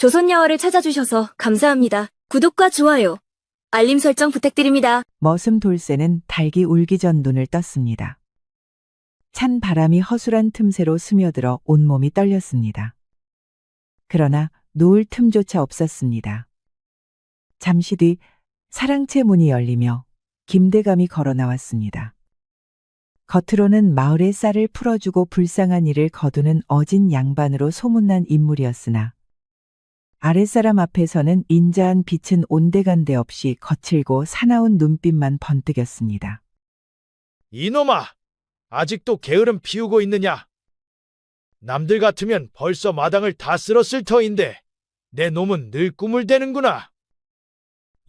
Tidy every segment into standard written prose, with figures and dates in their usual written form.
조선야월을 찾아주셔서 감사합니다. 구독과 좋아요, 알림 설정 부탁드립니다. 머슴 돌쇠는 닭이 울기 전 눈을 떴습니다. 찬 바람이 허술한 틈새로 스며들어 온몸이 떨렸습니다. 그러나 누울 틈조차 없었습니다. 잠시 뒤 사랑채 문이 열리며 김대감이 걸어 나왔습니다. 겉으로는 마을의 쌀을 풀어주고 불쌍한 일을 거두는 어진 양반으로 소문난 인물이었으나 아랫사람 앞에서는 인자한 빛은 온데간데 없이 거칠고 사나운 눈빛만 번뜩였습니다. 이놈아! 아직도 게으름 피우고 있느냐? 남들 같으면 벌써 마당을 다 쓸었을 터인데 내 놈은 늘 꿈을 대는구나.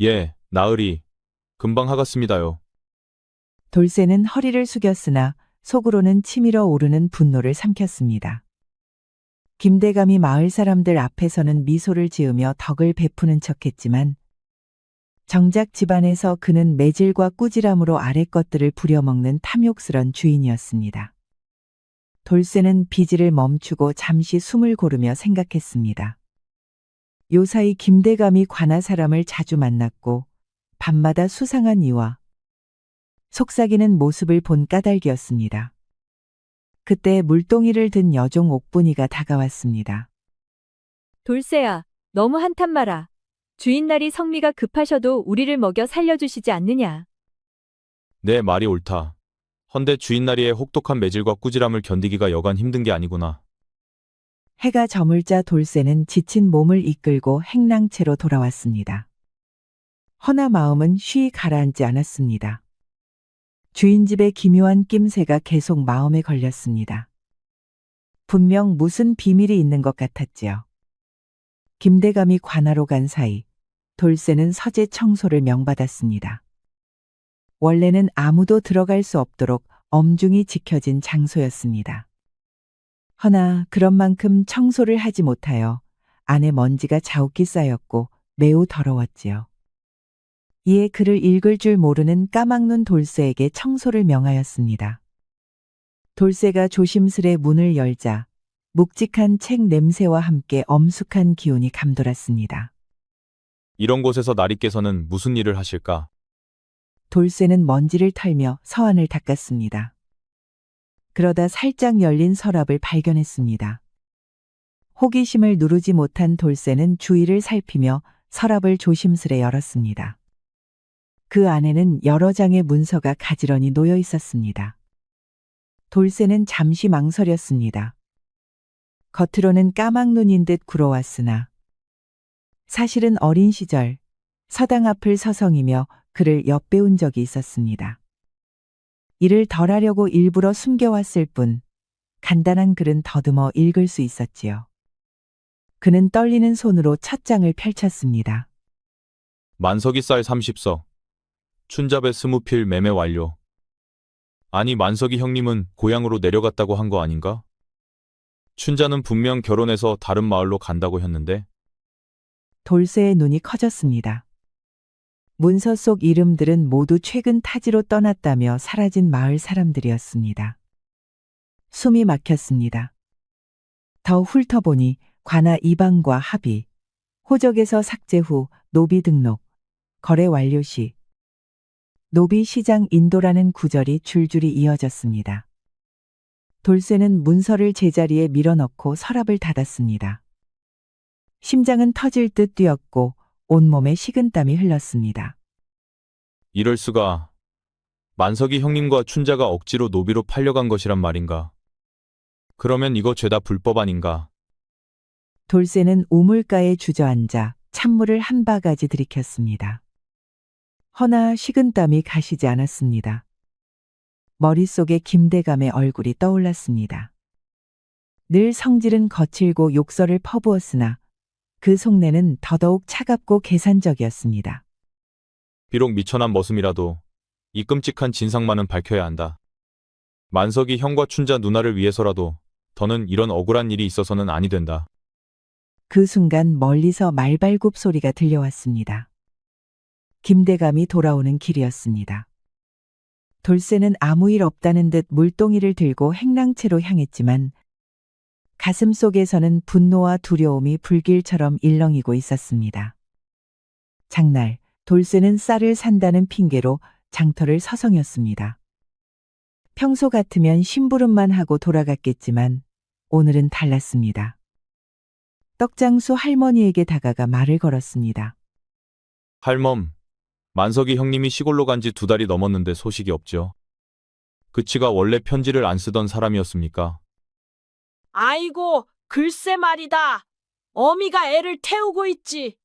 예, 나으리. 금방 하갔습니다요. 돌쇠는 허리를 숙였으나 속으로는 치밀어 오르는 분노를 삼켰습니다. 김대감이 마을 사람들 앞에서는 미소를 지으며 덕을 베푸는 척했지만 정작 집안에서 그는 매질과 꾸지람으로 아래 것들을 부려먹는 탐욕스런 주인이었습니다. 돌쇠는 비질을 멈추고 잠시 숨을 고르며 생각했습니다. 요사이 김대감이 관아 사람을 자주 만났고 밤마다 수상한 이와 속삭이는 모습을 본 까닭이었습니다. 그때 물동이를 든 여종 옥분이가 다가왔습니다. 돌쇠야, 너무 한탄 마라. 주인날이 성미가 급하셔도 우리를 먹여 살려주시지 않느냐. 내 말이 옳다. 헌데 주인나리의 혹독한 매질과 꾸지람을 견디기가 여간 힘든 게 아니구나. 해가 저물자 돌쇠는 지친 몸을 이끌고 행랑채로 돌아왔습니다. 허나 마음은 쉬이 가라앉지 않았습니다. 주인집의 기묘한 낌새가 계속 마음에 걸렸습니다. 분명 무슨 비밀이 있는 것 같았지요. 김대감이 관하로 간 사이 돌쇠는 서재 청소를 명받았습니다. 원래는 아무도 들어갈 수 없도록 엄중히 지켜진 장소였습니다. 허나 그런 만큼 청소를 하지 못하여 안에 먼지가 자욱히 쌓였고 매우 더러웠지요. 이에 그를 읽을 줄 모르는 까막눈 돌쇠에게 청소를 명하였습니다. 돌쇠가 조심스레 문을 열자 묵직한 책 냄새와 함께 엄숙한 기운이 감돌았습니다. 이런 곳에서 나리께서는 무슨 일을 하실까? 돌쇠는 먼지를 털며 서한을 닦았습니다. 그러다 살짝 열린 서랍을 발견했습니다. 호기심을 누르지 못한 돌쇠는 주위를 살피며 서랍을 조심스레 열었습니다. 그 안에는 여러 장의 문서가 가지런히 놓여 있었습니다. 돌쇠는 잠시 망설였습니다. 겉으로는 까막눈인 듯 굴어왔으나 사실은 어린 시절 서당 앞을 서성이며 그를 엿배운 적이 있었습니다. 이를 덜하려고 일부러 숨겨왔을 뿐 간단한 글은 더듬어 읽을 수 있었지요. 그는 떨리는 손으로 첫 장을 펼쳤습니다. 만석이 쌀 30석. 춘잡에 20필 매매 완료. 아니 만석이 형님은 고향으로 내려갔다고 한 거 아닌가? 춘자는 분명 결혼해서 다른 마을로 간다고 했는데. 돌쇠의 눈이 커졌습니다. 문서 속 이름들은 모두 최근 타지로 떠났다며 사라진 마을 사람들이었습니다. 숨이 막혔습니다. 더 훑어보니 관아 이방과 합의, 호적에서 삭제 후 노비 등록, 거래 완료 시, 노비 시장 인도라는 구절이 줄줄이 이어졌습니다. 돌쇠는 문서를 제자리에 밀어넣고 서랍을 닫았습니다. 심장은 터질 듯 뛰었고 온몸에 식은땀이 흘렀습니다. 이럴 수가. 만석이 형님과 춘자가 억지로 노비로 팔려간 것이란 말인가? 그러면 이거 죄다 불법 아닌가? 돌쇠는 우물가에 주저앉아 찬물을 한 바가지 들이켰습니다. 허나 식은땀이 가시지 않았습니다. 머릿속에 김대감의 얼굴이 떠올랐습니다. 늘 성질은 거칠고 욕설을 퍼부었으나 그 속내는 더더욱 차갑고 계산적이었습니다. 비록 미천한 머슴이라도 이 끔찍한 진상만은 밝혀야 한다. 만석이 형과 춘자 누나를 위해서라도 더는 이런 억울한 일이 있어서는 아니 된다. 그 순간 멀리서 말발굽 소리가 들려왔습니다. 김대감이 돌아오는 길이었습니다. 돌쇠는 아무 일 없다는 듯 물동이를 들고 행랑채로 향했지만 가슴 속에서는 분노와 두려움이 불길처럼 일렁이고 있었습니다. 장날, 돌쇠는 쌀을 산다는 핑계로 장터를 서성였습니다. 평소 같으면 심부름만 하고 돌아갔겠지만 오늘은 달랐습니다. 떡장수 할머니에게 다가가 말을 걸었습니다. 할멈, 만석이 형님이 시골로 간 지 2달이 넘었는데 소식이 없죠. 그치가 원래 편지를 안 쓰던 사람이었습니까? 아이고, 글쎄 말이다. 어미가 애를 태우고 있지.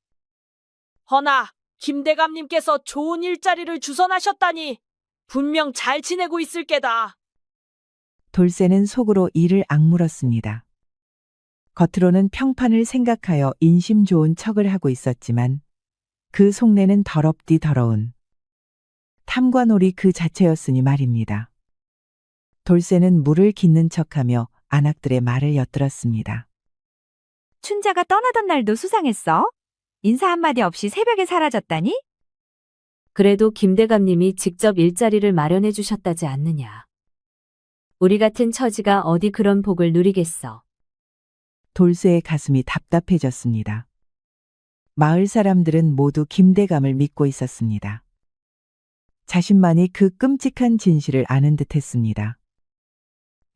허나, 김대감님께서 좋은 일자리를 주선하셨다니 분명 잘 지내고 있을 게다. 돌쇠는 속으로 이를 악물었습니다. 겉으로는 평판을 생각하여 인심 좋은 척을 하고 있었지만 그 속내는 더럽디 더러운 탐관오리 그 자체였으니 말입니다. 돌쇠는 물을 깃는 척하며 안악들의 말을 엿들었습니다. 춘자가 떠나던 날도 수상했어? 인사 한마디 없이 새벽에 사라졌다니? 그래도 김대감님이 직접 일자리를 마련해 주셨다지 않느냐. 우리 같은 처지가 어디 그런 복을 누리겠어. 돌쇠의 가슴이 답답해졌습니다. 마을 사람들은 모두 김대감을 믿고 있었습니다. 자신만이 그 끔찍한 진실을 아는 듯했습니다.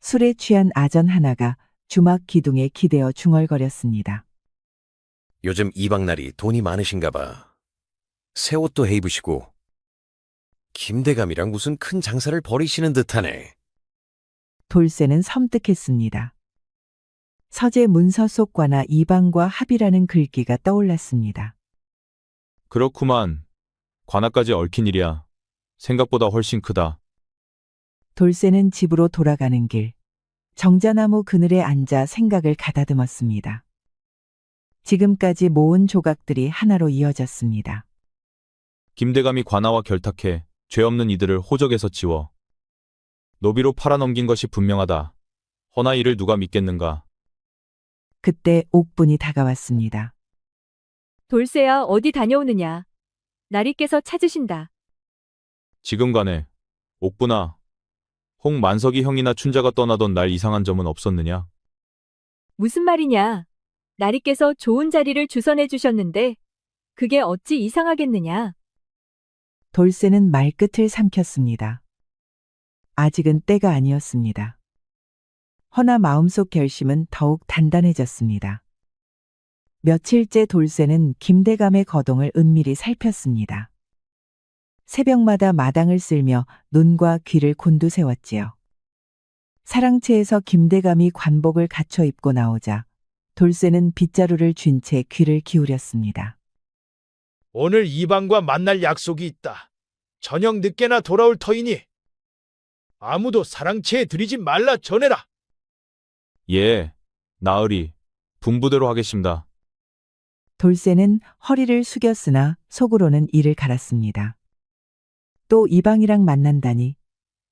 술에 취한 아전 하나가 주막 기둥에 기대어 중얼거렸습니다. 요즘 이방날이 돈이 많으신가 봐. 새 옷도 해 입으시고. 김대감이랑 무슨 큰 장사를 벌이시는 듯하네. 돌쇠는 섬뜩했습니다. 서재 문서 속과나 이방과 합이라는 글귀가 떠올랐습니다. 그렇구만. 관아까지 얽힌 일이야. 생각보다 훨씬 크다. 돌쇠는 집으로 돌아가는 길, 정자나무 그늘에 앉아 생각을 가다듬었습니다. 지금까지 모은 조각들이 하나로 이어졌습니다. 김대감이 관아와 결탁해 죄 없는 이들을 호적에서 지워 노비로 팔아넘긴 것이 분명하다. 허나 이를 누가 믿겠는가? 그때 옥분이 다가왔습니다. 돌쇠야, 어디 다녀오느냐. 나리께서 찾으신다. 지금 가네. 옥분아, 홍 만석이 형이나 춘자가 떠나던 날 이상한 점은 없었느냐? 무슨 말이냐. 나리께서 좋은 자리를 주선해 주셨는데 그게 어찌 이상하겠느냐. 돌쇠는 말끝을 삼켰습니다. 아직은 때가 아니었습니다. 허나 마음속 결심은 더욱 단단해졌습니다. 며칠째 돌쇠는 김대감의 거동을 은밀히 살폈습니다. 새벽마다 마당을 쓸며 눈과 귀를 곤두세웠지요. 사랑채에서 김대감이 관복을 갖춰 입고 나오자 돌쇠는 빗자루를 쥔 채 귀를 기울였습니다. 오늘 이방과 만날 약속이 있다. 저녁 늦게나 돌아올 터이니 아무도 사랑채에 들이지 말라 전해라. 예, 나으리, 분부대로 하겠습니다. 돌쇠는 허리를 숙였으나 속으로는 이를 갈았습니다. 또 이방이랑 만난다니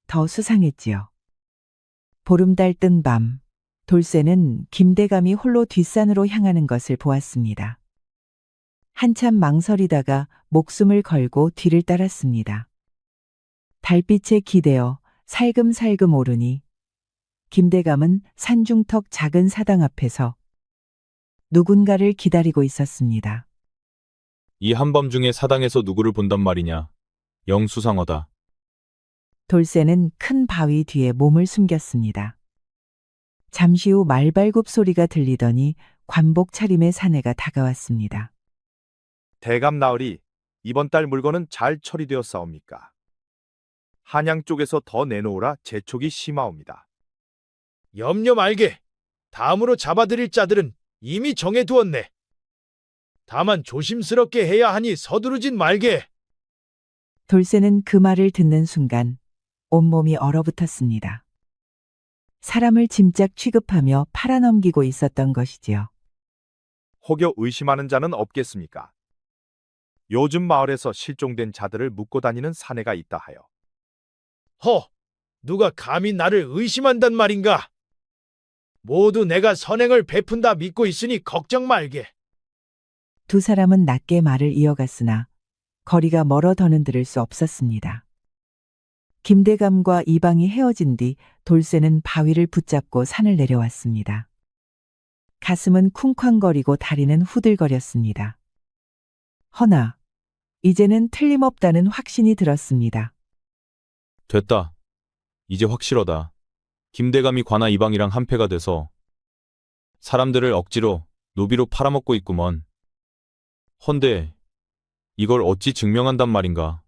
더 수상했지요. 보름달 뜬 밤, 돌쇠는 김대감이 홀로 뒷산으로 향하는 것을 보았습니다. 한참 망설이다가 목숨을 걸고 뒤를 따랐습니다. 달빛에 기대어 살금살금 오르니 김대감은 산중턱 작은 사당 앞에서 누군가를 기다리고 있었습니다. 이 한밤중에 사당에서 누구를 본단 말이냐? 영 수상하다. 돌쇠는 큰 바위 뒤에 몸을 숨겼습니다. 잠시 후 말발굽 소리가 들리더니 관복 차림의 사내가 다가왔습니다. 대감 나으리, 이번 달 물건은 잘 처리되었사옵니까? 한양 쪽에서 더 내놓으라 재촉이 심하옵니다. 염려 말게. 다음으로 잡아들일 자들은 이미 정해두었네. 다만 조심스럽게 해야 하니 서두르진 말게. 돌쇠는 그 말을 듣는 순간 온몸이 얼어붙었습니다. 사람을 짐작 취급하며 팔아넘기고 있었던 것이지요. 혹여 의심하는 자는 없겠습니까? 요즘 마을에서 실종된 자들을 묻고 다니는 사내가 있다 하여. 누가 감히 나를 의심한단 말인가? 모두 내가 선행을 베푼다 믿고 있으니 걱정 말게. 두 사람은 낮게 말을 이어갔으나 거리가 멀어 더는 들을 수 없었습니다. 김대감과 이방이 헤어진 뒤 돌쇠는 바위를 붙잡고 산을 내려왔습니다. 가슴은 쿵쾅거리고 다리는 후들거렸습니다. 허나 이제는 틀림없다는 확신이 들었습니다. 됐다. 이제 확실하다. 김대감이 관아 이방이랑 한패가 돼서 사람들을 억지로 노비로 팔아먹고 있구먼. 헌데 이걸 어찌 증명한단 말인가?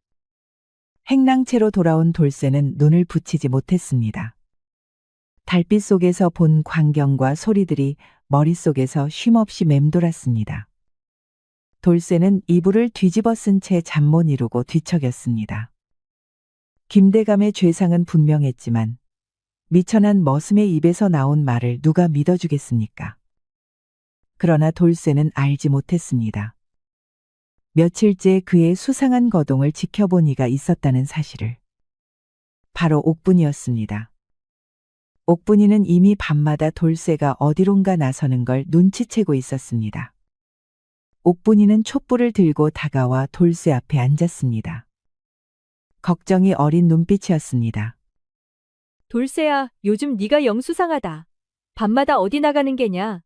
행랑채로 돌아온 돌쇠는 눈을 붙이지 못했습니다. 달빛 속에서 본 광경과 소리들이 머릿속에서 쉼없이 맴돌았습니다. 돌쇠는 이불을 뒤집어 쓴 채 잠 못 이루고 뒤척였습니다. 김대감의 죄상은 분명했지만 미천한 머슴의 입에서 나온 말을 누가 믿어주겠습니까? 그러나 돌쇠는 알지 못했습니다. 며칠째 그의 수상한 거동을 지켜본 이가 있었다는 사실을. 바로 옥분이었습니다. 옥분이는 이미 밤마다 돌쇠가 어디론가 나서는 걸 눈치채고 있었습니다. 옥분이는 촛불을 들고 다가와 돌쇠 앞에 앉았습니다. 걱정이 어린 눈빛이었습니다. 돌쇠야, 요즘 네가 영 수상하다. 밤마다 어디 나가는 게냐?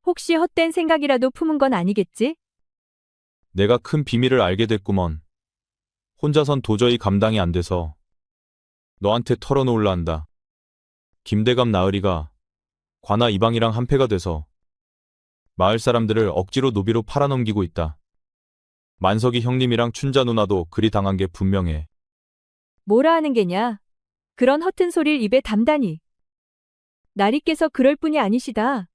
혹시 헛된 생각이라도 품은 건 아니겠지? 내가 큰 비밀을 알게 됐구먼. 혼자선 도저히 감당이 안 돼서 너한테 털어놓을라 한다. 김대감 나으리가 관아 이방이랑 한패가 돼서 마을 사람들을 억지로 노비로 팔아넘기고 있다. 만석이 형님이랑 춘자 누나도 그리 당한 게 분명해. 뭐라 하는 게냐? 그런 허튼 소리를 입에 담다니. 나리께서 그럴 뿐이 아니시다.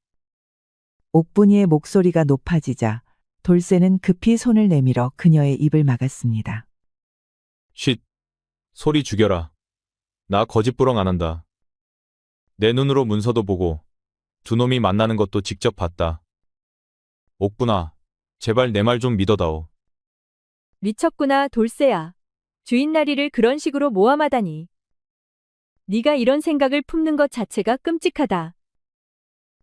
옥분이의 목소리가 높아지자 돌쇠는 급히 손을 내밀어 그녀의 입을 막았습니다. 쉿. 소리 죽여라. 나 거짓부렁 안 한다. 내 눈으로 문서도 보고 두 놈이 만나는 것도 직접 봤다. 옥분아, 제발 내 말 좀 믿어다오. 미쳤구나, 돌쇠야. 주인 나리를 그런 식으로 모함하다니. 네가 이런 생각을 품는 것 자체가 끔찍하다.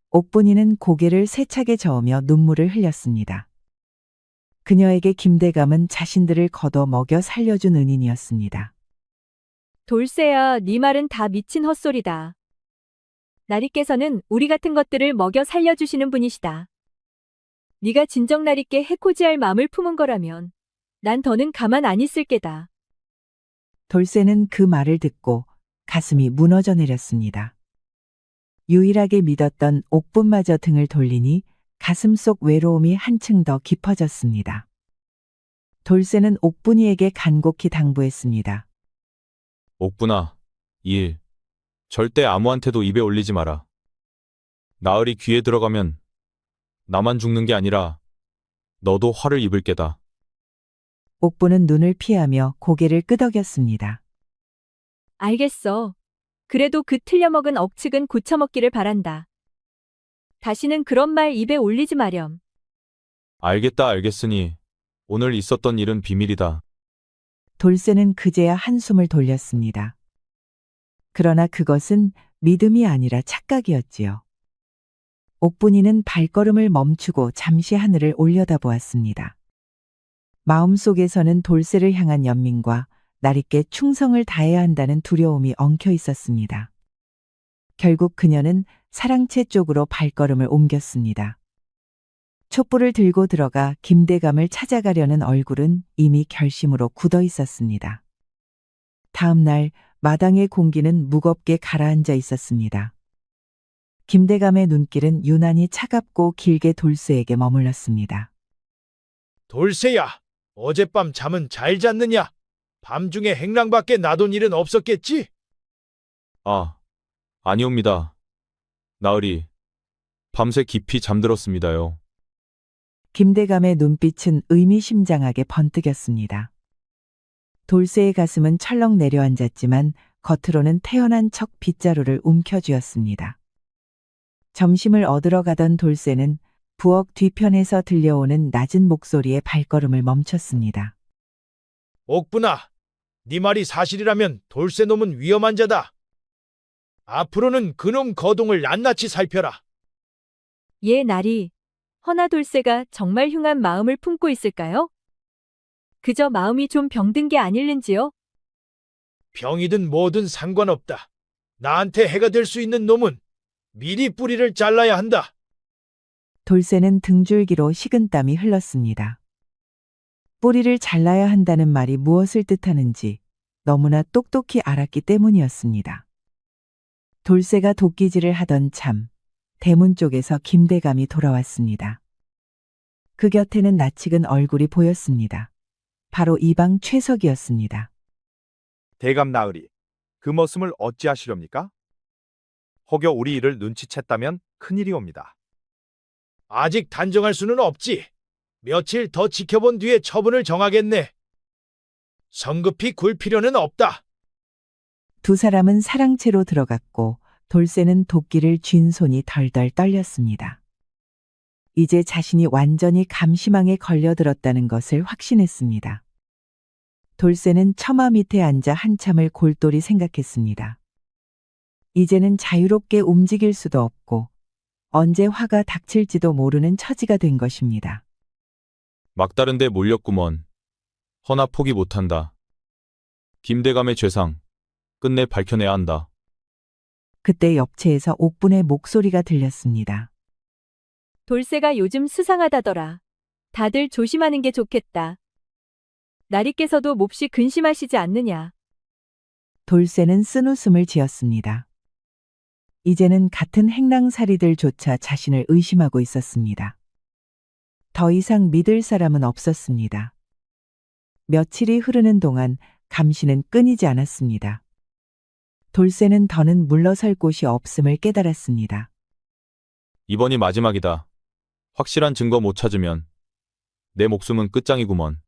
옥분이는 고개를 세차게 저으며 눈물을 흘렸습니다. 그녀에게 김대감은 자신들을 걷어 먹여 살려준 은인이었습니다. 돌쇠야, 네 말은 다 미친 헛소리다. 나리께서는 우리 같은 것들을 먹여 살려주시는 분이시다. 네가 진정 나리께 해코지할 마음을 품은 거라면 난 더는 가만 안 있을 게다. 돌쇠는 그 말을 듣고 가슴이 무너져 내렸습니다. 유일하게 믿었던 옥분마저 등을 돌리니 가슴 속 외로움이 한층 더 깊어졌습니다. 돌쇠는 옥분이에게 간곡히 당부했습니다. 옥분아, 일 절대 아무한테도 입에 올리지 마라. 나으리 귀에 들어가면 나만 죽는 게 아니라 너도 화를 입을 게다. 옥분은 눈을 피하며 고개를 끄덕였습니다. 알겠어. 그래도 그 틀려먹은 억측은 고쳐먹기를 바란다. 다시는 그런 말 입에 올리지 마렴. 알겠다 알겠으니 오늘 있었던 일은 비밀이다. 돌쇠는 그제야 한숨을 돌렸습니다. 그러나 그것은 믿음이 아니라 착각이었지요. 옥분이는 발걸음을 멈추고 잠시 하늘을 올려다보았습니다. 마음속에서는 돌쇠를 향한 연민과 나리께 충성을 다해야 한다는 두려움이 엉켜 있었습니다. 결국 그녀는 사랑채 쪽으로 발걸음을 옮겼습니다. 촛불을 들고 들어가 김대감을 찾아가려는 얼굴은 이미 결심으로 굳어 있었습니다. 다음 날 마당의 공기는 무겁게 가라앉아 있었습니다. 김대감의 눈길은 유난히 차갑고 길게 돌쇠에게 머물렀습니다. 돌쇠야, 어젯밤 잠은 잘 잤느냐? 밤중에 행랑밖에 나돈 일은 없었겠지? 아, 아니옵니다. 나으리, 밤새 깊이 잠들었습니다요. 김대감의 눈빛은 의미심장하게 번뜩였습니다. 돌쇠의 가슴은 철렁 내려앉았지만 겉으로는 태연한 척 빗자루를 움켜쥐었습니다. 점심을 얻으러 가던 돌쇠는 부엌 뒤편에서 들려오는 낮은 목소리에 발걸음을 멈췄습니다. 옥분아, 네 말이 사실이라면 돌쇠놈은 위험한 자다. 앞으로는 그놈 거동을 낱낱이 살펴라. 예, 나리. 허나 돌쇠가 정말 흉한 마음을 품고 있을까요? 그저 마음이 좀 병든 게 아닐는지요? 병이든 뭐든 상관없다. 나한테 해가 될 수 있는 놈은 미리 뿌리를 잘라야 한다. 돌쇠는 등줄기로 식은땀이 흘렀습니다. 뿌리를 잘라야 한다는 말이 무엇을 뜻하는지 너무나 똑똑히 알았기 때문이었습니다. 돌쇠가 도끼질을 하던 참, 대문 쪽에서 김대감이 돌아왔습니다. 그 곁에는 낯익은 얼굴이 보였습니다. 바로 이방 최석이었습니다. 대감 나으리, 그 머슴을 어찌하시렵니까? 혹여 우리 일을 눈치챘다면 큰일이옵니다. 아직 단정할 수는 없지. 며칠 더 지켜본 뒤에 처분을 정하겠네. 성급히 굴 필요는 없다. 두 사람은 사랑채로 들어갔고 돌쇠는 도끼를 쥔 손이 덜덜 떨렸습니다. 이제 자신이 완전히 감시망에 걸려들었다는 것을 확신했습니다. 돌쇠는 처마 밑에 앉아 한참을 골똘히 생각했습니다. 이제는 자유롭게 움직일 수도 없고 언제 화가 닥칠지도 모르는 처지가 된 것입니다. 막다른 데 몰렸구먼. 허나 포기 못한다. 김대감의 죄상 끝내 밝혀내야 한다. 그때 옆체에서 옥분의 목소리가 들렸습니다. 돌쇠가 요즘 수상하다더라. 다들 조심하는 게 좋겠다. 나리께서도 몹시 근심하시지 않느냐. 돌쇠는 쓴웃음을 지었습니다. 이제는 같은 행랑살이들조차 자신을 의심하고 있었습니다. 더 이상 믿을 사람은 없었습니다. 며칠이 흐르는 동안 감시는 끊이지 않았습니다. 돌쇠는 더는 물러설 곳이 없음을 깨달았습니다. 이번이 마지막이다. 확실한 증거 못 찾으면 내 목숨은 끝장이구먼.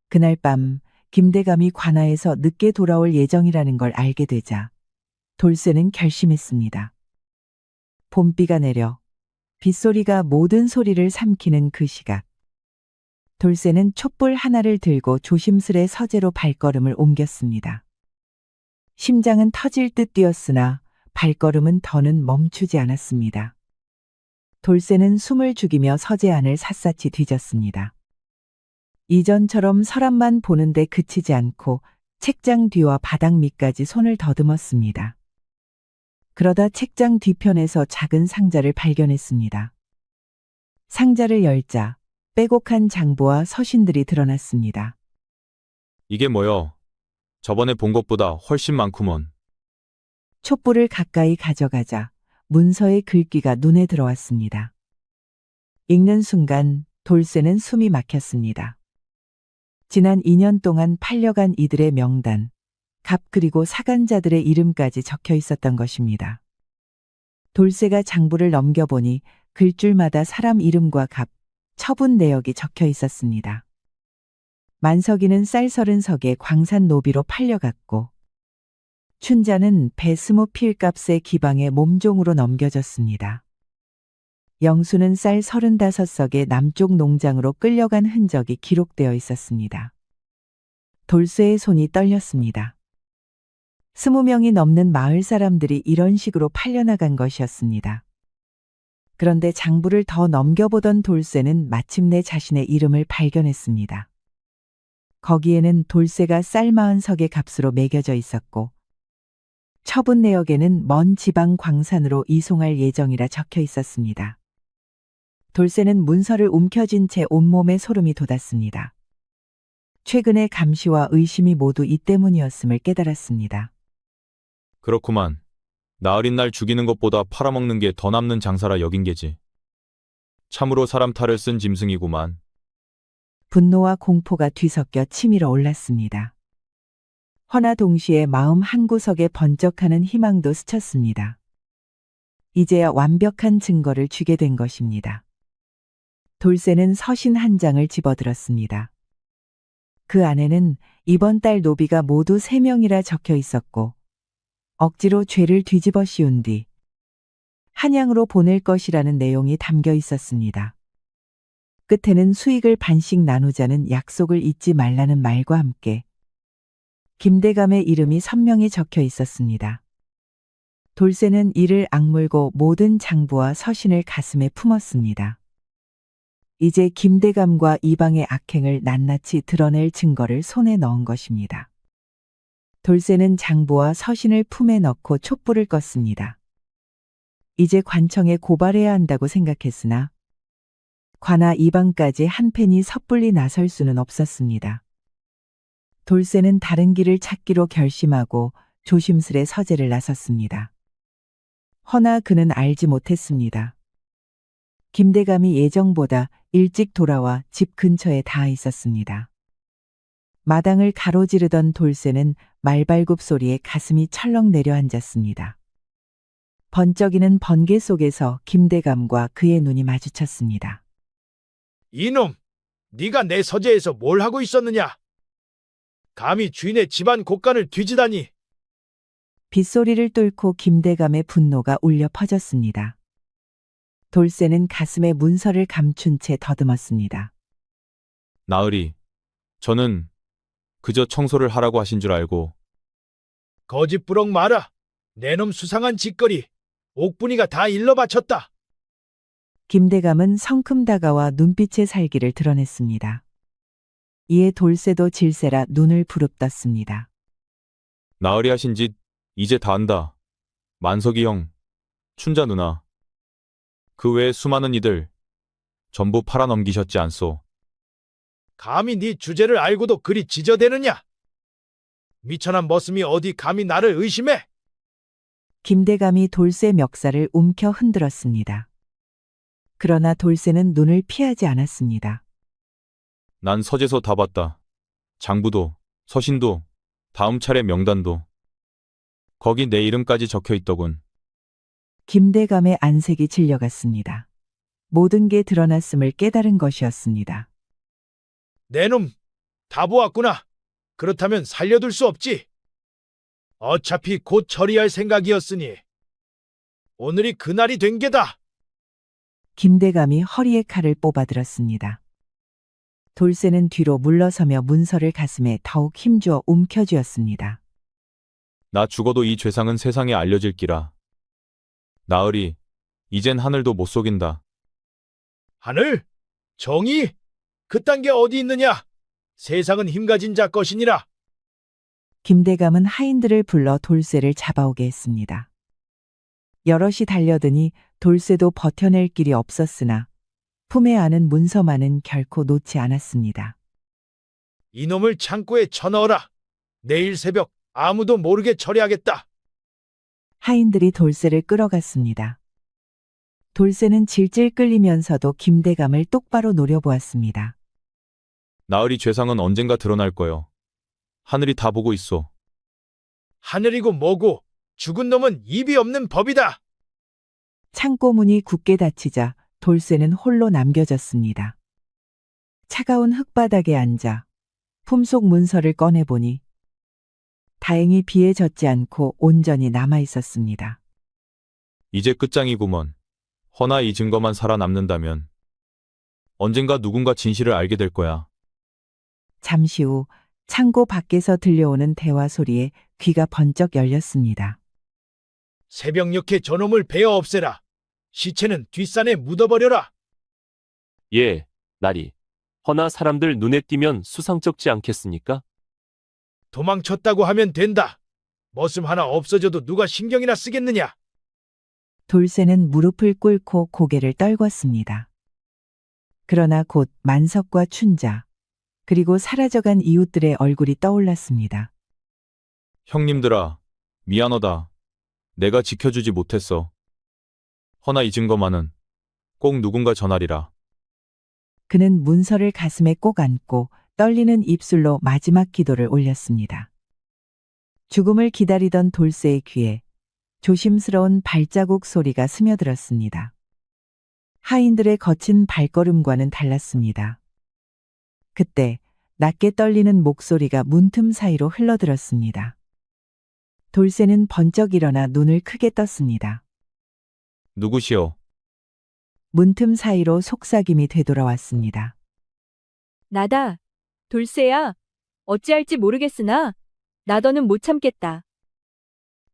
그날 밤 김대감이 관아에서 늦게 돌아올 예정이라는 걸 알게 되자 돌쇠는 결심했습니다. 봄비가 내려 빗소리가 모든 소리를 삼키는 그 시각. 돌쇠는 촛불 하나를 들고 조심스레 서재로 발걸음을 옮겼습니다. 심장은 터질 듯 뛰었으나 발걸음은 더는 멈추지 않았습니다. 돌쇠는 숨을 죽이며 서재 안을 샅샅이 뒤졌습니다. 이전처럼 서랍만 보는데 그치지 않고 책장 뒤와 바닥 밑까지 손을 더듬었습니다. 그러다 책장 뒤편에서 작은 상자를 발견했습니다. 상자를 열자 빼곡한 장부와 서신들이 드러났습니다. 이게 뭐여? 저번에 본 것보다 훨씬 많구먼. 촛불을 가까이 가져가자 문서의 글귀가 눈에 들어왔습니다. 읽는 순간 돌쇠는 숨이 막혔습니다. 지난 2년 동안 팔려간 이들의 명단, 갑 그리고 사간자들의 이름까지 적혀 있었던 것입니다. 돌쇠가 장부를 넘겨보니 글줄마다 사람 이름과 갑, 처분 내역이 적혀 있었습니다. 만석이는 쌀 30석에 광산 노비로 팔려갔고 춘자는 배 20필 값에 기방에 몸종으로 넘겨졌습니다. 영수는 쌀 35석에 남쪽 농장으로 끌려간 흔적이 기록되어 있었습니다. 돌쇠의 손이 떨렸습니다. 20명이 넘는 마을 사람들이 이런 식으로 팔려나간 것이었습니다. 그런데 장부를 더 넘겨보던 돌쇠는 마침내 자신의 이름을 발견했습니다. 거기에는 돌쇠가 쌀 40석의 값으로 매겨져 있었고 처분 내역에는 먼 지방 광산으로 이송할 예정이라 적혀 있었습니다. 돌쇠는 문서를 움켜쥔 채 온몸에 소름이 돋았습니다. 최근의 감시와 의심이 모두 이 때문이었음을 깨달았습니다. 그렇구만. 나으린 날 죽이는 것보다 팔아먹는 게 더 남는 장사라 여긴 게지. 참으로 사람 탈을 쓴 짐승이구만. 분노와 공포가 뒤섞여 치밀어 올랐습니다. 허나 동시에 마음 한구석에 번쩍하는 희망도 스쳤습니다. 이제야 완벽한 증거를 주게 된 것입니다. 돌쇠는 서신 한 장을 집어들었습니다. 그 안에는 이번 달 노비가 모두 3명이라 적혀 있었고 억지로 죄를 뒤집어 씌운 뒤 한양으로 보낼 것이라는 내용이 담겨 있었습니다. 끝에는 수익을 반씩 나누자는 약속을 잊지 말라는 말과 함께 김대감의 이름이 선명히 적혀 있었습니다. 돌쇠는 이를 악물고 모든 장부와 서신을 가슴에 품었습니다. 이제 김대감과 이방의 악행을 낱낱이 드러낼 증거를 손에 넣은 것입니다. 돌쇠는 장부와 서신을 품에 넣고 촛불을 껐습니다. 이제 관청에 고발해야 한다고 생각했으나 관아 이방까지 한 팬이 섣불리 나설 수는 없었습니다. 돌쇠는 다른 길을 찾기로 결심하고 조심스레 서재를 나섰습니다. 허나 그는 알지 못했습니다. 김대감이 예정보다 일찍 돌아와 집 근처에 닿아 있었습니다. 마당을 가로지르던 돌쇠는 말발굽 소리에 가슴이 철렁 내려앉았습니다. 번쩍이는 번개 속에서 김대감과 그의 눈이 마주쳤습니다. 이놈, 네가 내 서재에서 뭘 하고 있었느냐? 감히 주인의 집안 곳간을 뒤지다니. 빗소리를 뚫고 김대감의 분노가 울려 퍼졌습니다. 돌쇠는 가슴에 문서를 감춘 채 더듬었습니다. 나으리, 저는 그저 청소를 하라고 하신 줄 알고. 거짓부렁 마라. 내 놈 수상한 짓거리. 옥분이가 다 일러 바쳤다. 김대감은 성큼 다가와 눈빛의 살기를 드러냈습니다. 이에 돌쇠도 질세라 눈을 부릅떴습니다. 나으리 하신 짓 이제 다 안다. 만석이 형, 춘자 누나, 그 외에 수많은 이들 전부 팔아넘기셨지 않소. 감히 네 주제를 알고도 그리 지저대느냐? 미천한 머슴이 어디 감히 나를 의심해? 김대감이 돌쇠 멱살을 움켜 흔들었습니다. 그러나 돌쇠는 눈을 피하지 않았습니다. 난 서재서 다 봤다. 장부도, 서신도, 다음 차례 명단도. 거기 내 이름까지 적혀 있더군. 김대감의 안색이 질려갔습니다. 모든 게 드러났음을 깨달은 것이었습니다. 내 놈 다 보았구나. 그렇다면 살려둘 수 없지. 어차피 곧 처리할 생각이었으니 오늘이 그날이 된 게다. 김대감이 허리에 칼을 뽑아들었습니다. 돌쇠는 뒤로 물러서며 문서를 가슴에 더욱 힘주어 움켜쥐었습니다. 나 죽어도 이 죄상은 세상에 알려질기라. 나으리, 이젠 하늘도 못 속인다. 하늘? 정의? 그딴 게 어디 있느냐? 세상은 힘가진 자 것이니라. 김대감은 하인들을 불러 돌쇠를 잡아오게 했습니다. 여럿이 달려드니 돌쇠도 버텨낼 길이 없었으나 품에 안은 문서만은 결코 놓지 않았습니다. 이놈을 창고에 쳐넣어라. 내일 새벽 아무도 모르게 처리하겠다. 하인들이 돌쇠를 끌어갔습니다. 돌쇠는 질질 끌리면서도 김대감을 똑바로 노려보았습니다. 나으리 죄상은 언젠가 드러날 거요. 하늘이 다 보고 있소. 하늘이고 뭐고 죽은 놈은 입이 없는 법이다. 창고 문이 굳게 닫히자 돌쇠는 홀로 남겨졌습니다. 차가운 흙바닥에 앉아 품속 문서를 꺼내보니 다행히 비에 젖지 않고 온전히 남아 있었습니다. 이제 끝장이구먼. 허나 이 증거만 살아남는다면 언젠가 누군가 진실을 알게 될 거야. 잠시 후 창고 밖에서 들려오는 대화 소리에 귀가 번쩍 열렸습니다. 새벽녘에 저놈을 베어 없애라. 시체는 뒷산에 묻어버려라. 예, 나리. 허나 사람들 눈에 띄면 수상쩍지 않겠습니까? 도망쳤다고 하면 된다. 머슴 하나 없어져도 누가 신경이나 쓰겠느냐. 돌쇠는 무릎을 꿇고 고개를 떨궜습니다. 그러나 곧 만석과 춘자, 그리고 사라져간 이웃들의 얼굴이 떠올랐습니다. 형님들아, 미안하다. 내가 지켜주지 못했어. 허나 이 증거만은 꼭 누군가 전하리라. 그는 문서를 가슴에 꼭 안고 떨리는 입술로 마지막 기도를 올렸습니다. 죽음을 기다리던 돌쇠의 귀에 조심스러운 발자국 소리가 스며들었습니다. 하인들의 거친 발걸음과는 달랐습니다. 그때 낮게 떨리는 목소리가 문틈 사이로 흘러들었습니다. 돌쇠는 번쩍 일어나 눈을 크게 떴습니다. 누구시오? 문틈 사이로 속삭임이 되돌아왔습니다. 나다. 돌쇠야. 어찌할지 모르겠으나 나 더는 못 참겠다.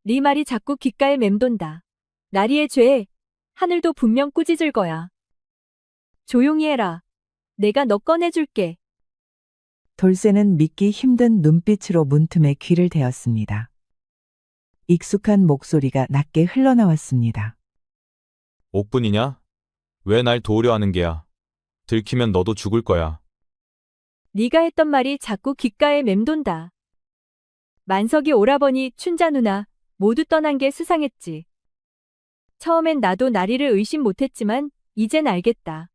네 말이 자꾸 귓가에 맴돈다. 나리의 죄, 하늘도 분명 꾸짖을 거야. 조용히 해라. 내가 너 꺼내줄게. 돌쇠는 믿기 힘든 눈빛으로 문틈에 귀를 대었습니다. 익숙한 목소리가 낮게 흘러나왔습니다. 옥분이냐? 왜 날 도우려 하는 게야? 들키면 너도 죽을 거야. 네가 했던 말이 자꾸 귓가에 맴돈다. 만석이 오라버니, 춘자 누나 모두 떠난 게 수상했지. 처음엔 나도 나리를 의심 못했지만 이젠 알겠다.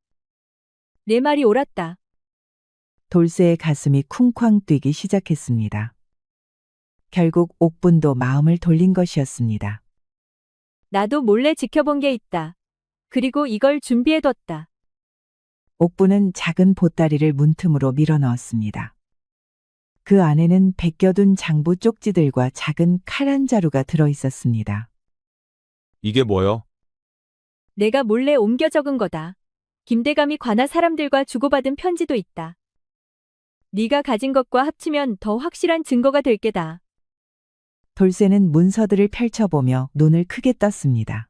내 말이 옳았다. 돌쇠의 가슴이 쿵쾅 뛰기 시작했습니다. 결국 옥분도 마음을 돌린 것이었습니다. 나도 몰래 지켜본 게 있다. 그리고 이걸 준비해뒀다. 옥분은 작은 보따리를 문틈으로 밀어 넣었습니다. 그 안에는 벗겨둔 장부 쪽지들과 작은 칼 한 자루가 들어 있었습니다. 이게 뭐여? 내가 몰래 옮겨 적은 거다. 김대감이 관아 사람들과 주고받은 편지도 있다. 네가 가진 것과 합치면 더 확실한 증거가 될 게다. 돌쇠는 문서들을 펼쳐보며 눈을 크게 떴습니다.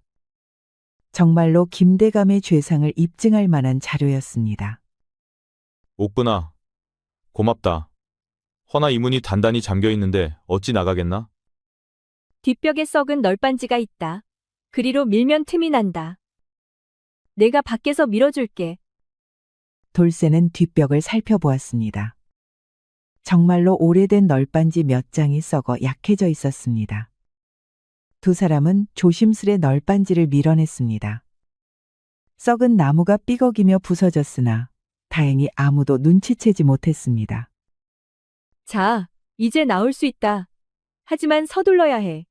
정말로 김대감의 죄상을 입증할 만한 자료였습니다. 옥분아, 고맙다. 허나 이 문이 단단히 잠겨 있는데 어찌 나가겠나? 뒷벽에 썩은 널빤지가 있다. 그리로 밀면 틈이 난다. 내가 밖에서 밀어줄게. 돌쇠는 뒷벽을 살펴보았습니다. 정말로 오래된 널빤지 몇 장이 썩어 약해져 있었습니다. 두 사람은 조심스레 널빤지를 밀어냈습니다. 썩은 나무가 삐걱이며 부서졌으나 다행히 아무도 눈치채지 못했습니다. 자, 이제 나올 수 있다. 하지만 서둘러야 해.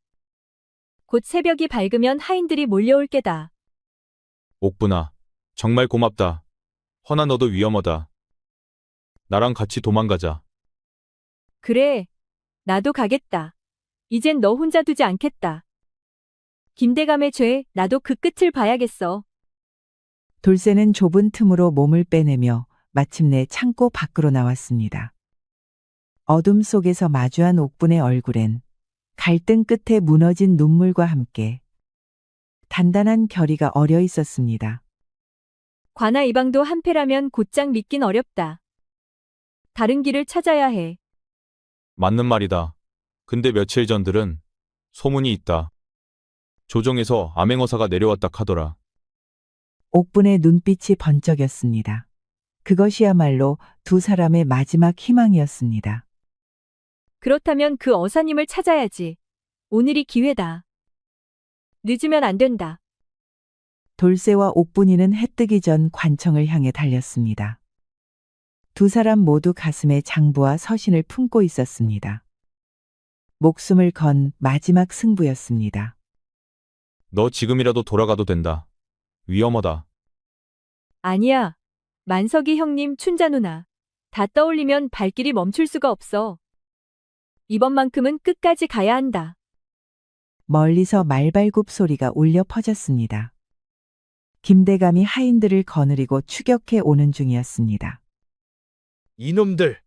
곧 새벽이 밝으면 하인들이 몰려올 게다. 옥분아, 정말 고맙다. 허나 너도 위험하다. 나랑 같이 도망가자. 그래, 나도 가겠다. 이젠 너 혼자 두지 않겠다. 김대감의 죄, 나도 그 끝을 봐야겠어. 돌쇠는 좁은 틈으로 몸을 빼내며 마침내 창고 밖으로 나왔습니다. 어둠 속에서 마주한 옥분의 얼굴엔 갈등 끝에 무너진 눈물과 함께 단단한 결의가 어려 있었습니다. 관아 이방도 한패라면 곧장 믿긴 어렵다. 다른 길을 찾아야 해. 맞는 말이다. 근데 며칠 전들은 소문이 있다. 조정에서 암행어사가 내려왔다 카더라. 옥분의 눈빛이 번쩍였습니다. 그것이야말로 두 사람의 마지막 희망이었습니다. 그렇다면 그 어사님을 찾아야지. 오늘이 기회다. 늦으면 안 된다. 돌쇠와 옥분이는 해 뜨기 전 관청을 향해 달렸습니다. 두 사람 모두 가슴에 장부와 서신을 품고 있었습니다. 목숨을 건 마지막 승부였습니다. 너 지금이라도 돌아가도 된다. 위험하다. 아니야. 만석이 형님, 춘자 누나. 다 떠올리면 발길이 멈출 수가 없어. 이번만큼은 끝까지 가야 한다. 멀리서 말발굽 소리가 울려 퍼졌습니다. 김대감이 하인들을 거느리고 추격해 오는 중이었습니다. 이놈들,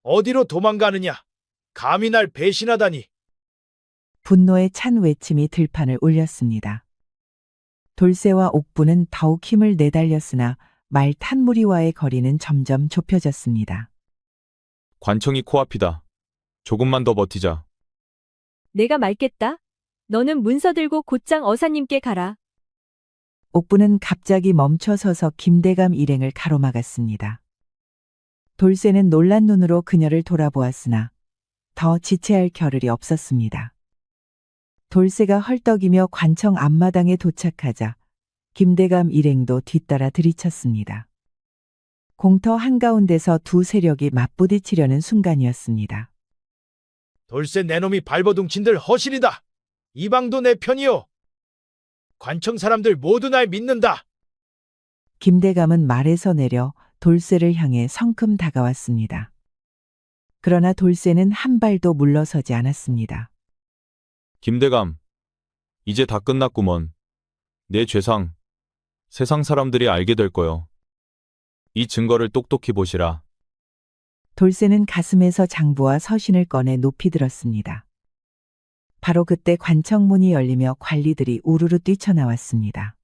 어디로 도망가느냐? 감히 날 배신하다니. 분노에 찬 외침이 들판을 울렸습니다. 돌쇠와 옥분은 더욱 힘을 내달렸으나 말 탄무리와의 거리는 점점 좁혀졌습니다. 관청이 코앞이다. 조금만 더 버티자. 내가 말겠다. 너는 문서 들고 곧장 어사님께 가라. 옥분은 갑자기 멈춰서서 김대감 일행을 가로막았습니다. 돌쇠는 놀란 눈으로 그녀를 돌아보았으나 더 지체할 겨를이 없었습니다. 돌쇠가 헐떡이며 관청 앞마당에 도착하자 김대감 일행도 뒤따라 들이쳤습니다. 공터 한가운데서 두 세력이 맞부딪히려는 순간이었습니다. 돌쇠 내놈이 발버둥친들 허실이다. 이방도 내 편이요. 관청 사람들 모두 날 믿는다. 김대감은 말에서 내려 돌쇠를 향해 성큼 다가왔습니다. 그러나 돌쇠는 한 발도 물러서지 않았습니다. 김대감, 이제 다 끝났구먼. 내 죄상, 세상 사람들이 알게 될 거요. 이 증거를 똑똑히 보시라. 돌쇠는 가슴에서 장부와 서신을 꺼내 높이 들었습니다. 바로 그때 관청문이 열리며 관리들이 우르르 뛰쳐나왔습니다.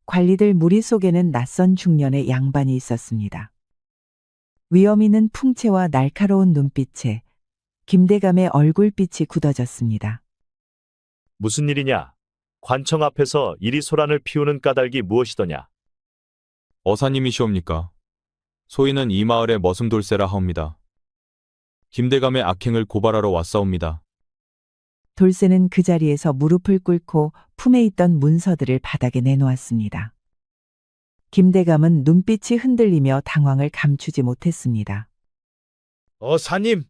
관리들 무리 속에는 낯선 중년의 양반이 있었습니다. 위험 있는 풍채와 날카로운 눈빛에 김대감의 얼굴빛이 굳어졌습니다. 무슨 일이냐? 관청 앞에서 이리 소란을 피우는 까닭이 무엇이더냐? 어사님이시옵니까? 소인은 이 마을의 머슴돌쇠라 하옵니다. 김대감의 악행을 고발하러 왔사옵니다. 돌쇠는 그 자리에서 무릎을 꿇고 품에 있던 문서들을 바닥에 내놓았습니다. 김대감은 눈빛이 흔들리며 당황을 감추지 못했습니다. 어사님,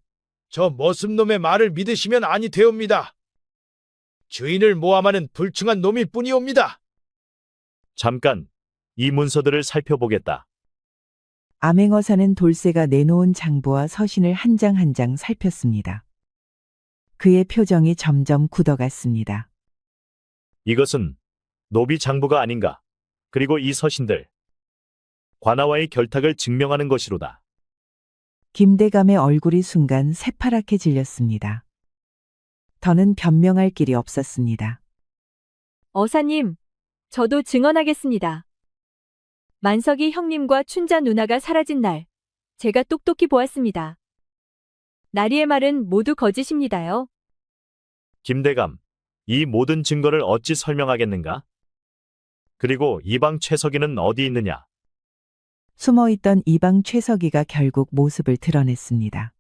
저 머슴놈의 말을 믿으시면 아니 되옵니다. 주인을 모함하는 불충한 놈일 뿐이옵니다. 잠깐, 이 문서들을 살펴보겠다. 암행어사는 돌쇠가 내놓은 장부와 서신을 한 장 한 장 살폈습니다. 그의 표정이 점점 굳어갔습니다. 이것은 노비 장부가 아닌가? 그리고 이 서신들. 관아와의 결탁을 증명하는 것이로다. 김대감의 얼굴이 순간 새파랗게 질렸습니다. 더는 변명할 길이 없었습니다. 어사님, 저도 증언하겠습니다. 만석이 형님과 춘자 누나가 사라진 날, 제가 똑똑히 보았습니다. 나리의 말은 모두 거짓입니다요. 김대감, 이 모든 증거를 어찌 설명하겠는가? 그리고 이방 최석이는 어디 있느냐? 숨어있던 이방 최석이가 결국 모습을 드러냈습니다.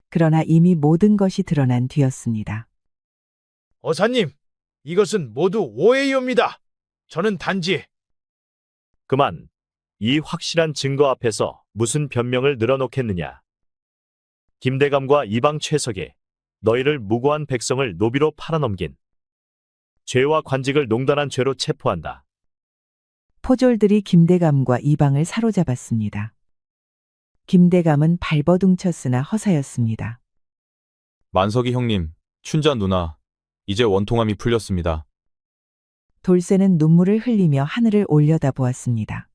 그러나 이미 모든 것이 드러난 뒤였습니다. 어사님, 이것은 모두 오해이옵니다. 저는 단지 그만, 이 확실한 증거 앞에서 무슨 변명을 늘어놓겠느냐? 김대감과 이방 최석이 너희를 무고한 백성을 노비로 팔아넘긴 죄와 관직을 농단한 죄로 체포한다. 포졸들이 김대감과 이방을 사로잡았습니다. 김대감은 발버둥쳤으나 허사였습니다. 만석이 형님, 춘자 누나, 이제 원통함이 풀렸습니다. 돌쇠는 눈물을 흘리며 하늘을 올려다보았습니다.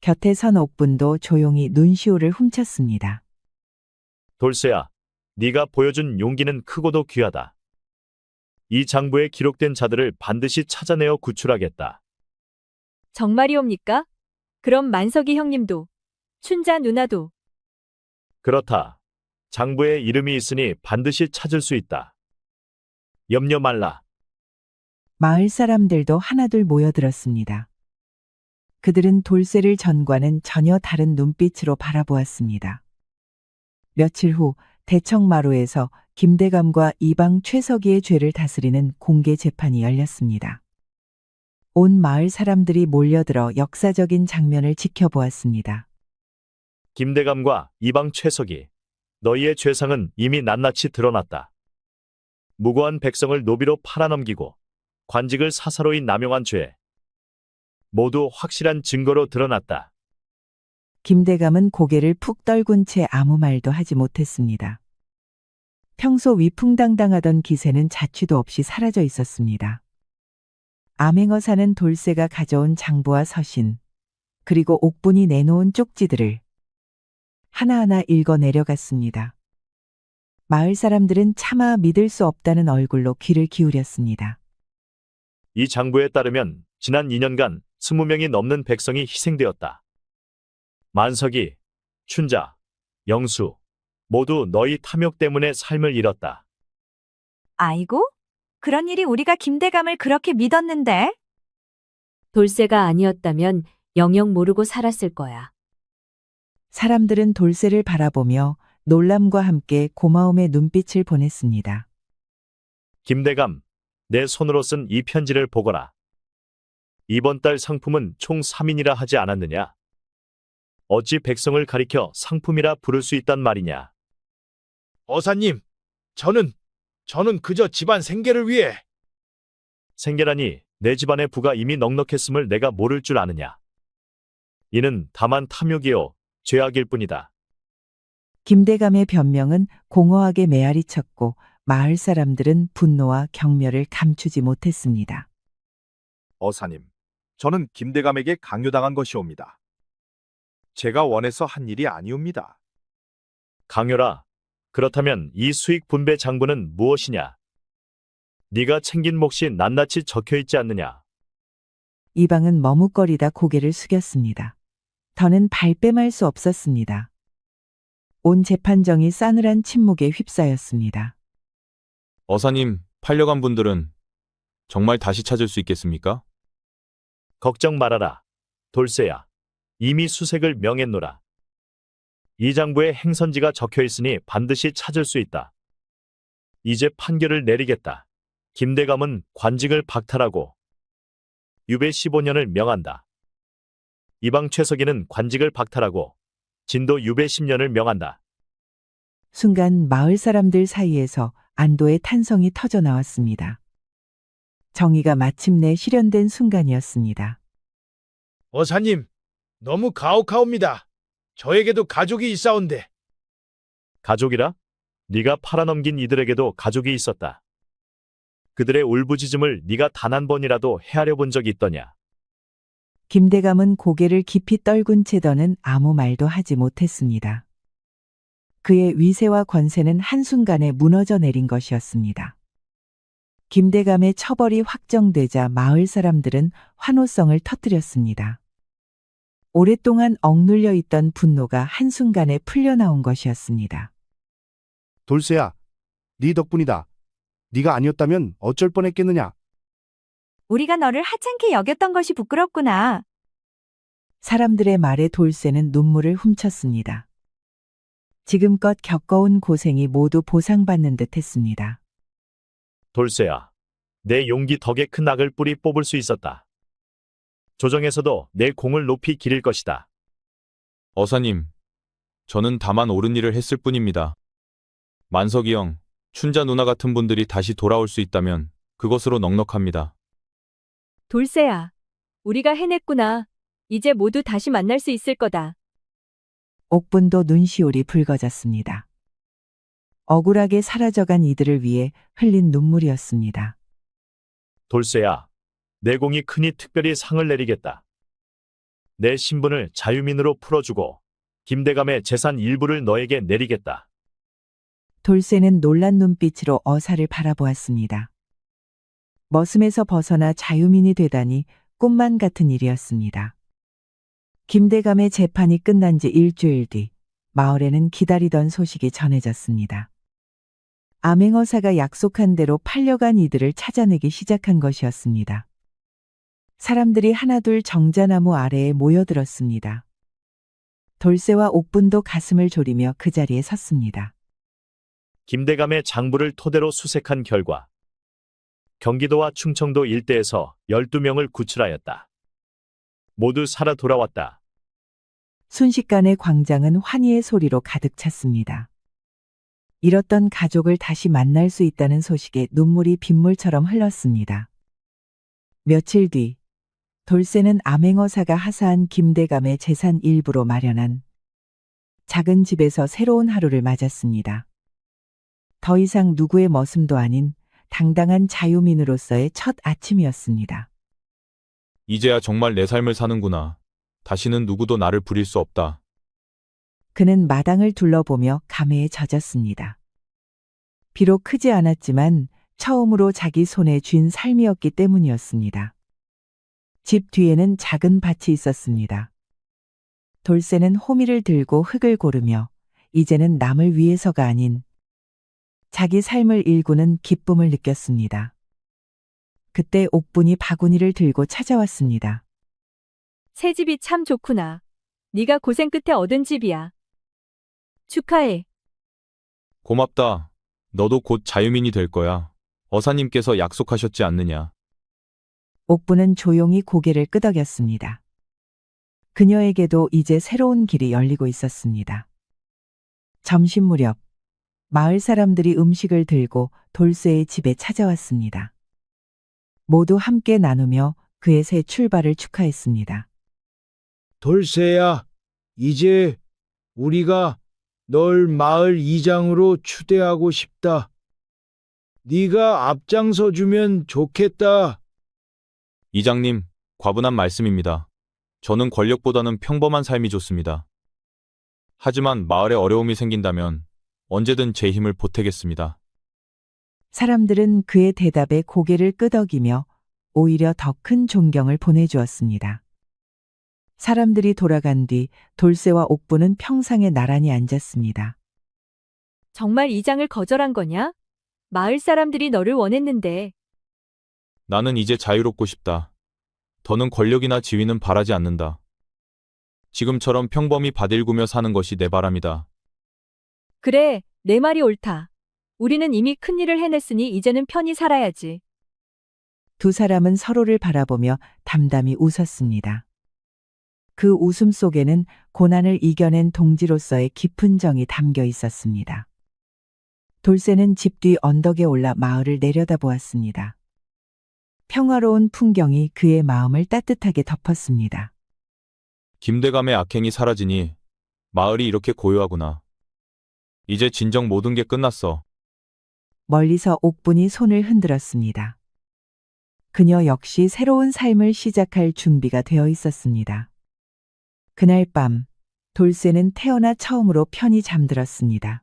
곁에 선 옥분도 조용히 눈시울을 훔쳤습니다. 돌쇠야, 네가 보여준 용기는 크고도 귀하다. 이 장부에 기록된 자들을 반드시 찾아내어 구출하겠다. 정말이옵니까? 그럼 만석이 형님도, 춘자 누나도. 그렇다. 장부에 이름이 있으니 반드시 찾을 수 있다. 염려 말라. 마을 사람들도 하나둘 모여들었습니다. 그들은 돌쇠를 전과는 전혀 다른 눈빛으로 바라보았습니다. 며칠 후 대청마루에서 김대감과 이방 최석이의 죄를 다스리는 공개 재판이 열렸습니다. 온 마을 사람들이 몰려들어 역사적인 장면을 지켜보았습니다. 김대감과 이방 최석이, 너희의 죄상은 이미 낱낱이 드러났다. 무고한 백성을 노비로 팔아넘기고 관직을 사사로이 남용한 죄. 모두 확실한 증거로 드러났다. 김대감은 고개를 푹 떨군 채 아무 말도 하지 못했습니다. 평소 위풍당당하던 기세는 자취도 없이 사라져 있었습니다. 암행어사는 돌쇠가 가져온 장부와 서신, 그리고 옥분이 내놓은 쪽지들을 하나하나 읽어 내려갔습니다. 마을 사람들은 차마 믿을 수 없다는 얼굴로 귀를 기울였습니다. 이 장부에 따르면 지난 2년간 20명이 넘는 백성이 희생되었다. 만석이, 춘자, 영수, 모두 너희 탐욕 때문에 삶을 잃었다. 아이고? 그런 일이 우리가 김대감을 그렇게 믿었는데? 돌쇠가 아니었다면 영영 모르고 살았을 거야. 사람들은 돌쇠를 바라보며 놀람과 함께 고마움의 눈빛을 보냈습니다. 김대감, 내 손으로 쓴 이 편지를 보거라. 이번 달 상품은 총 3인이라 하지 않았느냐? 어찌 백성을 가리켜 상품이라 부를 수 있단 말이냐? 어사님, 저는 그저 집안 생계를 위해. 생계라니 내 집안의 부가 이미 넉넉했음을 내가 모를 줄 아느냐? 이는 다만 탐욕이요 죄악일 뿐이다. 김대감의 변명은 공허하게 메아리 쳤고 마을 사람들은 분노와 경멸을 감추지 못했습니다. 어사님, 저는 김대감에게 강요당한 것이옵니다. 제가 원해서 한 일이 아니옵니다. 강요라, 그렇다면 이 수익 분배 장부는 무엇이냐? 네가 챙긴 몫이 낱낱이 적혀있지 않느냐? 이방은 머뭇거리다 고개를 숙였습니다. 더는 발뺌할 수 없었습니다. 온 재판정이 싸늘한 침묵에 휩싸였습니다. 어사님, 팔려간 분들은 정말 다시 찾을 수 있겠습니까? 걱정 말아라. 돌쇠야. 이미 수색을 명했노라. 이 장부에 행선지가 적혀 있으니 반드시 찾을 수 있다. 이제 판결을 내리겠다. 김대감은 관직을 박탈하고 유배 15년을 명한다. 이방 최석이는 관직을 박탈하고 진도 유배 10년을 명한다. 순간 마을 사람들 사이에서 안도의 탄성이 터져 나왔습니다. 정의가 마침내 실현된 순간이었습니다. 어사님, 너무 가혹하옵니다. 저에게도 가족이 있사온데. 가족이라? 네가 팔아넘긴 이들에게도 가족이 있었다. 그들의 울부짖음을 네가 단 한 번이라도 헤아려 본 적이 있더냐? 김대감은 고개를 깊이 떨군 채 더는 아무 말도 하지 못했습니다. 그의 위세와 권세는 한순간에 무너져 내린 것이었습니다. 김대감의 처벌이 확정되자 마을 사람들은 환호성을 터뜨렸습니다. 오랫동안 억눌려 있던 분노가 한순간에 풀려나온 것이었습니다. 돌쇠야, 네 덕분이다. 네가 아니었다면 어쩔 뻔했겠느냐. 우리가 너를 하찮게 여겼던 것이 부끄럽구나. 사람들의 말에 돌쇠는 눈물을 훔쳤습니다. 지금껏 겪어온 고생이 모두 보상받는 듯 했습니다. 돌쇠야, 내 용기 덕에 큰 악을 뿌리 뽑을 수 있었다. 조정에서도 내 공을 높이 기릴 것이다. 어사님, 저는 다만 옳은 일을 했을 뿐입니다. 만석이 형, 춘자 누나 같은 분들이 다시 돌아올 수 있다면 그것으로 넉넉합니다. 돌쇠야, 우리가 해냈구나. 이제 모두 다시 만날 수 있을 거다. 옥분도 눈시울이 붉어졌습니다. 억울하게 사라져간 이들을 위해 흘린 눈물이었습니다. 돌쇠야, 내 공이 크니 특별히 상을 내리겠다. 내 신분을 자유민으로 풀어주고 김대감의 재산 일부를 너에게 내리겠다. 돌쇠는 놀란 눈빛으로 어사를 바라보았습니다. 머슴에서 벗어나 자유민이 되다니 꿈만 같은 일이었습니다. 김대감의 재판이 끝난 지 일주일 뒤 마을에는 기다리던 소식이 전해졌습니다. 암행어사가 약속한 대로 팔려간 이들을 찾아내기 시작한 것이었습니다. 사람들이 하나둘 정자나무 아래에 모여들었습니다. 돌쇠와 옥분도 가슴을 졸이며 그 자리에 섰습니다. 김대감의 장부를 토대로 수색한 결과 경기도와 충청도 일대에서 12명을 구출하였다. 모두 살아 돌아왔다. 순식간에 광장은 환희의 소리로 가득 찼습니다. 잃었던 가족을 다시 만날 수 있다는 소식에 눈물이 빗물처럼 흘렀습니다. 며칠 뒤 돌쇠는 암행어사가 하사한 김대감의 재산 일부로 마련한 작은 집에서 새로운 하루를 맞았습니다. 더 이상 누구의 머슴도 아닌 당당한 자유민으로서의 첫 아침이었습니다. 이제야 정말 내 삶을 사는구나. 다시는 누구도 나를 부릴 수 없다. 그는 마당을 둘러보며 감회에 젖었습니다. 비록 크지 않았지만 처음으로 자기 손에 쥔 삶이었기 때문이었습니다. 집 뒤에는 작은 밭이 있었습니다. 돌쇠는 호미를 들고 흙을 고르며 이제는 남을 위해서가 아닌 자기 삶을 일구는 기쁨을 느꼈습니다. 그때 옥분이 바구니를 들고 찾아왔습니다. 새 집이 참 좋구나. 네가 고생 끝에 얻은 집이야. 축하해. 고맙다. 너도 곧 자유민이 될 거야. 어사님께서 약속하셨지 않느냐. 옥분은 조용히 고개를 끄덕였습니다. 그녀에게도 이제 새로운 길이 열리고 있었습니다. 점심 무렵 마을 사람들이 음식을 들고 돌쇠의 집에 찾아왔습니다. 모두 함께 나누며 그의 새 출발을 축하했습니다. 돌쇠야, 이제 우리가 널 마을 이장으로 추대하고 싶다. 네가 앞장서 주면 좋겠다. 이장님, 과분한 말씀입니다. 저는 권력보다는 평범한 삶이 좋습니다. 하지만 마을에 어려움이 생긴다면 언제든 제 힘을 보태겠습니다. 사람들은 그의 대답에 고개를 끄덕이며 오히려 더 큰 존경을 보내주었습니다. 사람들이 돌아간 뒤 돌쇠와 옥분은 평상에 나란히 앉았습니다. 정말 이장을 거절한 거냐? 마을 사람들이 너를 원했는데. 나는 이제 자유롭고 싶다. 더는 권력이나 지위는 바라지 않는다. 지금처럼 평범히 밭일구며 사는 것이 내 바람이다. 그래, 내 말이 옳다. 우리는 이미 큰일을 해냈으니 이제는 편히 살아야지. 두 사람은 서로를 바라보며 담담히 웃었습니다. 그 웃음 속에는 고난을 이겨낸 동지로서의 깊은 정이 담겨 있었습니다. 돌쇠는 집 뒤 언덕에 올라 마을을 내려다보았습니다. 평화로운 풍경이 그의 마음을 따뜻하게 덮었습니다. 김대감의 악행이 사라지니 마을이 이렇게 고요하구나. 이제 진정 모든 게 끝났어. 멀리서 옥분이 손을 흔들었습니다. 그녀 역시 새로운 삶을 시작할 준비가 되어 있었습니다. 그날 밤, 돌쇠는 태어나 처음으로 편히 잠들었습니다.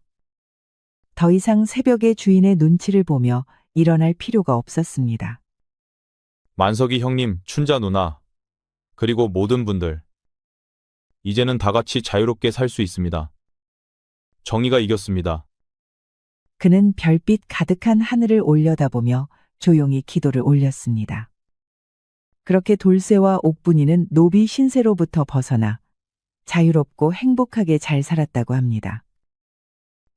더 이상 새벽에 주인의 눈치를 보며 일어날 필요가 없었습니다. 만석이 형님, 춘자 누나, 그리고 모든 분들. 이제는 다 같이 자유롭게 살 수 있습니다. 정의가 이겼습니다. 그는 별빛 가득한 하늘을 올려다보며 조용히 기도를 올렸습니다. 그렇게 돌쇠와 옥분이는 노비 신세로부터 벗어나 자유롭고 행복하게 잘 살았다고 합니다.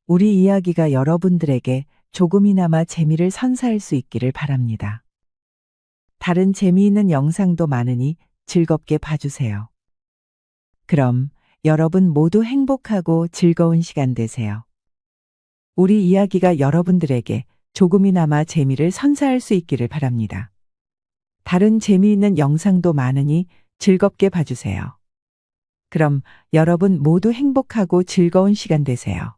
우리 이야기가 여러분들에게 조금이나마 재미를 선사할 수 있기를 바랍니다. 다른 재미있는 영상도 많으니 즐겁게 봐주세요. 그럼 여러분 모두 행복하고 즐거운 시간 되세요. 우리 이야기가 여러분들에게 조금이나마 재미를 선사할 수 있기를 바랍니다. 다른 재미있는 영상도 많으니 즐겁게 봐주세요. 그럼 여러분 모두 행복하고 즐거운 시간 되세요.